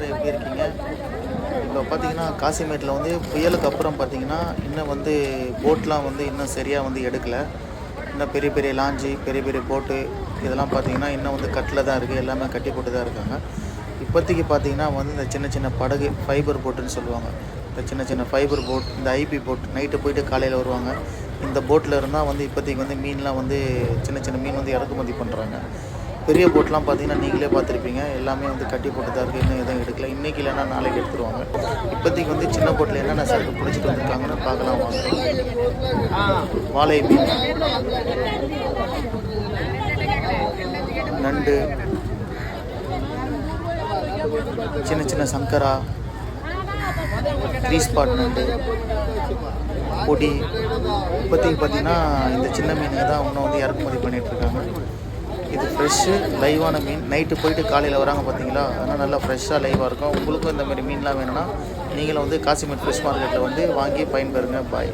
எல்லோரும் எப்படி இருக்கீங்க? இப்போ பார்த்தீங்கன்னா காசிமேட்டில் வந்து புயலுக்கு அப்புறம் பார்த்தீங்கன்னா இன்னும் வந்து போட்லாம் வந்து இன்னும் சரியாக வந்து எடுக்கலை. இன்னும் பெரிய பெரிய லாஞ்சி, பெரிய பெரிய போட்டு இதெல்லாம் பார்த்தீங்கன்னா இன்னும் வந்து கட்டில் தான் இருக்குது. எல்லாமே கட்டி போட்டு தான் இருக்காங்க. இப்போதைக்கு பார்த்தீங்கன்னா வந்து இந்த சின்ன சின்ன படகு ஃபைபர் போட்டுன்னு சொல்லுவாங்க. இந்த சின்ன சின்ன ஃபைபர் போட், இந்த ஐபி போட் நைட்டு போயிட்டு காலையில் வருவாங்க. இந்த போட்டில் இருந்தால் வந்து இப்போதைக்கு வந்து மீன்லாம் வந்து சின்ன சின்ன மீன் வந்து இறக்குமதி பண்ணுறாங்க. பெரிய போட்லாம் பார்த்தீங்கன்னா நீங்களே பார்த்துருப்பீங்க, எல்லாமே வந்து கட்டி போட்டு தான் இருக்குது. இன்னும் எதுவும் எடுக்கல. இன்றைக்கி இல்லைன்னா நாளைக்கு எடுத்துருவாங்க. இப்போதைக்கு வந்து சின்ன போட்டில் என்னென்ன சரக்கு பிடிச்சிட்டு வந்துருக்காங்கன்னு பார்க்கலாம் வாங்க. வாழை மீன், நண்டு, சின்ன சின்ன சங்கரா, 3 ஸ்பாட் நண்டு, பொடி. இப்போதைக்கு பார்த்தீங்கன்னா இந்த சின்ன மீனுங்க தான் இன்னும் வந்து இறக்குமதி பண்ணிகிட்ருக்காங்க. இது ஃப்ரெஷ்ஷு லைவான மீன். நைட்டு போயிட்டு காலையில் வராங்க பார்த்தீங்களா, அதனால் நல்லா ஃப்ரெஷ்ஷாக லைவாக இருக்கும். உங்களுக்கும் இந்த மாதிரி மீன்லாம் வேணும்னா நீங்களும் வந்து காசிமேட் ஃபிஷ் மார்க்கெட்டில் வந்து வாங்கி பயன்பெறுங்க. பாய்.